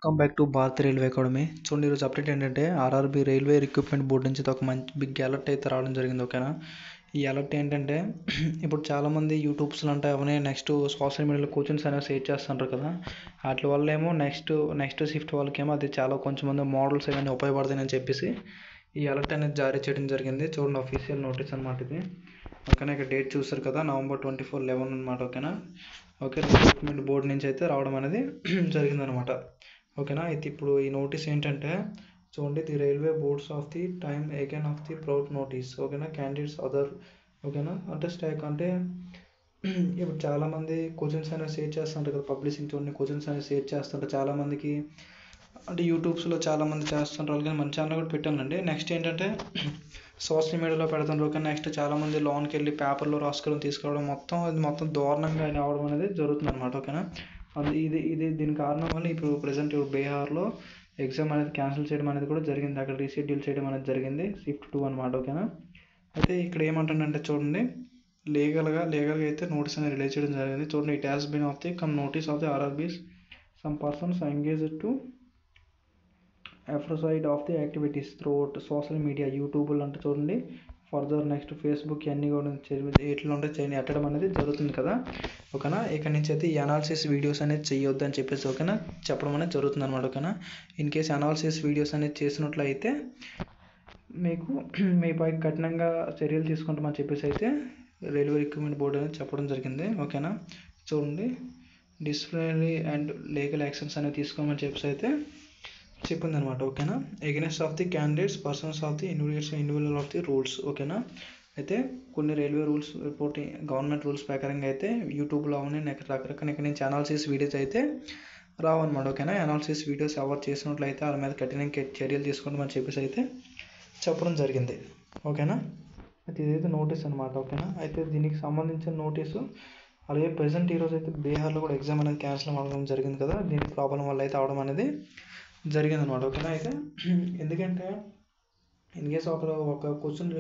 Welcome back to Bharat railway academy. చూడండి, ఈరోజు update ఏంటంటే ఆర్ఆర్బీ రైల్వే రిక్రూట్మెంట్ బోర్డు నుంచి ఒక మంచి బిగ్ అలర్ట్ అయితే రావడం జరిగింది. ఓకేనా, ఈ అలర్ట్ ఏంటంటే ఇప్పుడు చాలామంది యూట్యూబ్స్లో అంటే అవన్నీ నెక్స్ట్ సోషల్ మీడియాలో కోచింగ్స్ అనేవి షేర్ చేస్తుంటారు కదా. వాటి వల్ల ఏమో నెక్స్ట్ షిఫ్ట్ వాళ్ళకేమో అది చాలా కొంచెం మంది మోడల్స్ ఏమైనా ఉపయోగపడతాయని చెప్పేసి ఈ అలర్ట్ అనేది జారీ చేయడం జరిగింది. చూడండి, అఫీషియల్ నోటీస్ అనమాట ఇది. ఓకేనా, ఇక్కడ డేట్ చూస్తారు కదా, November 24, 11 అనమాట. ఓకేనా, ఓకే, రిక్రూట్మెంట్ బోర్డు నుంచి అయితే రావడం అనేది జరిగిందనమాట. ఓకేనా, అయితే ఇప్పుడు ఈ నోటీస్ ఏంటంటే చూడండి, the railway boards of the time again of the proud notice. ఓకేనా, క్యాండిడేట్స్ అదర్. ఓకేనా, అంటే స్టాక్ అంటే ఇప్పుడు చాలామంది క్వశ్చన్స్ అనేవి షేర్ చేస్తుంటారు కదా, పబ్లిషింగ్. చూడండి, క్వశ్చన్స్ అనేవి షేర్ చేస్తుంటారు చాలామందికి, అంటే యూట్యూబ్స్లో చాలామంది చేస్తుంటారు. కానీ మన ఛానల్ కూడా పెట్టానండి. నెక్స్ట్ ఏంటంటే సోషల్ మీడియాలో పెడుతుంటారు. ఓకే, నెక్స్ట్ చాలామంది లోన్కి వెళ్ళి పేపర్లో రాసుకొని తీసుకురావడం, మొత్తం దారుణంగా అవడం అనేది జరుగుతుంది అనమాట. ఓకేనా, దీని కారణం వల్ల ఇప్పుడు ప్రజెంట్ బీహార్లో ఎగ్జామ్ అనేది క్యాన్సిల్ చేయడం అనేది కూడా జరిగింది. అక్కడ రీషెడ్యూల్ చేయడం అనేది జరిగింది, షిఫ్ట్ 2 అనమాట. ఓకేనా, అయితే ఇక్కడ ఏమంటానంటే చూడండి, లీగల్గా అయితే నోటీస్ అనేది రిలీజ్ చేయడం జరిగింది. చూడండి, it has been of the come notice of the RRBs some persons engaged to aforesaid of the activities throughout social media, యూట్యూబ్లో అంటే చూడండి, ఫర్దర్ నెక్స్ట్ ఫేస్బుక్ అన్నీ కూడా వీటిలో ఉంటే ఎట్టడం అనేది జరుగుతుంది కదా. ఓకేనా, ఇక్కడ నుంచి అయితే ఈ అనాలిసిస్ వీడియోస్ అనేది చేయొద్దు అని చెప్పేసి ఓకేనా చెప్పడం అనేది జరుగుతుంది అనమాట. ఓకేనా, ఇన్ కేసు అనాలిసిస్ వీడియోస్ అనేది చేసినట్లయితే మీకు మీపై కఠినంగా చర్యలు తీసుకుంటామని చెప్పేసి అయితే రైల్వే రిక్రూట్మెంట్ బోర్డు అనేది చెప్పడం జరిగింది. ఓకేనా, చూడండి, డిసిప్లినరీ అండ్ లీగల్ యాక్షన్స్ అనేది తీసుకోమని చెప్పేసి అయితే చెప్పింది అనమాట. ఓకేనా, against of the candidates persons of the individual of the rules. ఓకేనా, అయితే కొన్ని railway rules reporting government rules ప్రకారంగా అయితే యూట్యూబ్లో అవన్నీ రకరకాల ఇక్కడ నుంచి అనాలిసిస్ వీడియోస్ అయితే రావన్నమాట. ఓకేనా, అనాలిసిస్ వీడియోస్ ఎవరు చేసినట్లయితే వాళ్ళ మీద కఠినంగా చర్యలు తీసుకుంటామని చెప్పేసి అయితే చెప్పడం జరిగింది. ఓకేనా, అయితే ఇదైతే నోటీస్ అనమాట. ఓకేనా, అయితే దీనికి సంబంధించిన నోటీసు అలాగే ప్రజెంట్ ఈరోజు అయితే బీహార్లో కూడా ఎగ్జామ్ అనేది క్యాన్సిల్ అవ్వడం జరిగింది కదా. దీని ప్రాబ్లం వల్ల అయితే అవడం అనేది జరిగింది అనమాట. ఓకేనా, అయితే ఎందుకంటే ఇన్ కేస్ ఒక క్వశ్చన్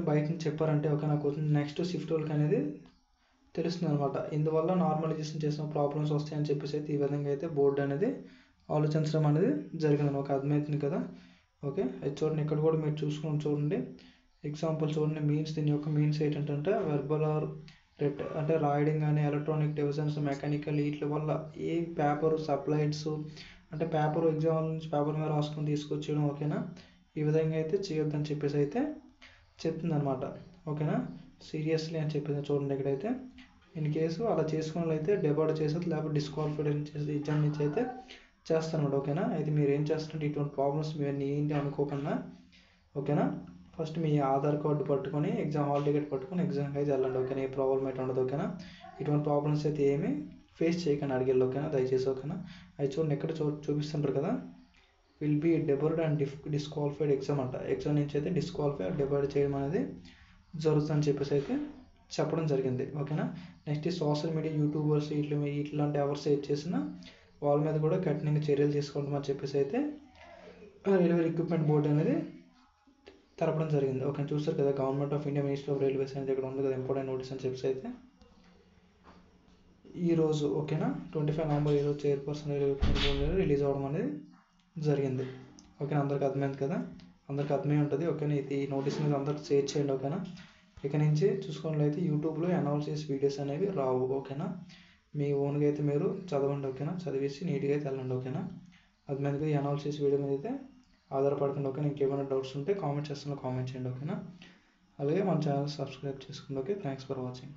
బయట నుంచి చెప్పారంటే ఓకే, నా క్వశ్చన్ నెక్స్ట్ షిఫ్ట్ వాళ్ళకి అనేది తెలుస్తుంది అనమాట. ఇందువల్ల నార్మలైజేషన్ చేసిన ప్రాబ్లమ్స్ వస్తాయని చెప్పేసి అయితే ఈ విధంగా అయితే బోర్డు అనేది ఆలోచించడం అనేది జరిగింది. ఒక అర్థమవుతుంది కదా. ఓకే, అది చూడండి, ఇక్కడ కూడా మీరు చూడండి, ఎగ్జాంపుల్ చూడండి, దీని యొక్క మీన్స్ ఏంటంటే వెర్బల్ ఆర్ అంటే రాయడం కానీ ఎలక్ట్రానిక్ డివిజన్స్ మెకానికల్ వీటి వల్ల ఏ పేపర్ సప్లైడ్స్ అంటే ఎగ్జామ్ నుంచి పేపర్ మీద రాసుకొని తీసుకొచ్చేయడం. ఓకేనా, ఈ విధంగా అయితే చేయొద్దని చెప్పేసి అయితే చెప్తుంది అనమాట. ఓకేనా, సీరియస్లీ అని చెప్పేసి చూడండి, ఇక్కడైతే ఇన్ కేసు అలా చేసుకున్నట్లయితే డెబార్డ్ చేసేది లేకపోతే డిస్క్వాలిఫైడ్ చేసి ఎగ్జామ్ నుంచి అయితే చేస్తానమాట. ఓకేనా, అయితే మీరు ఏం చేస్తారంటే ఇటువంటి ప్రాబ్లమ్స్ మీరు ఏంటి అనుకోకుండా ఓకేనా, ఫస్ట్ మీ ఆధార్ కార్డు పట్టుకొని ఎగ్జామ్ హాల్ టికెట్ పట్టుకొని ఎగ్జామ్కి అయితే వెళ్ళండి. ఓకేనా, ఏ ప్రాబ్లం అయితే ఉండదు. ఓకేనా, ఇటువంటి ప్రాబ్లమ్స్ అయితే ఏమీ ఫేస్ చేయకండి అడిగేళ్ళు. ఓకేనా, దయచేసి. ఓకేనా, అది చూడండి, ఎక్కడ చూపిస్తుంటారు కదా, will be debarred and disqualified exam అంట. ఎగ్జామ్ నుంచి అయితే డిస్క్వాలిఫై డెబర్డ్ చేయడం అనేది జరుగుతుందని చెప్పేసి అయితే చెప్పడం జరిగింది. ఓకేనా, నెక్స్ట్ సోషల్ మీడియా యూట్యూబర్స్ ఇట్లాంటి ఎవరు షేర్ చేసినా వాళ్ళ మీద కూడా కఠినంగా చర్యలు తీసుకుంటామని చెప్పేసి అయితే రైల్వే రిక్రూట్మెంట్ బోర్డు అనేది తెలపడం జరిగింది. ఓకే, చూస్తారు కదా, government of India ministry of railways అనేది ఇక్కడ ఉంది కదా, ఇంపార్టెంట్ నోటీస్ అని చెప్పేసి అయితే ఈరోజు ఓకేనా 25 నవంబర్ ఈరోజు chairperson railway recruitment board release అవ్వడం అనేది జరిగింది. ఓకేనా, అందరికి అర్థమైంది కదా, అందరికి అర్థమై ఉంటుంది. ఓకేనా, ఈ నోటీస్ మీద అందరికి షేర్ చేయండి. ఓకేనా, ఇక నుంచి చూసుకున్నట్లయితే యూట్యూబ్లో అనాలిసిస్ వీడియోస్ అనేవి రావు. ఓకేనా, మీ ఓన్గా అయితే మీరు చదవండి. ఓకేనా, చదివేసి నీట్గా అయితే వెళ్ళండి. ఓకేనా, అర్థమైంది. ఈ అనాలిసిస్ వీడియో మీద అయితే ఆధారపడకండి. ఓకేనా, ఇంకేమైనా డౌట్స్ ఉంటే కామెంట్ సెక్షన్లో కామెంట్ చేయండి. ఓకేనా, అలాగే మన ఛానల్ సబ్స్క్రైబ్ చేసుకోండి. Okay, thanks for watching.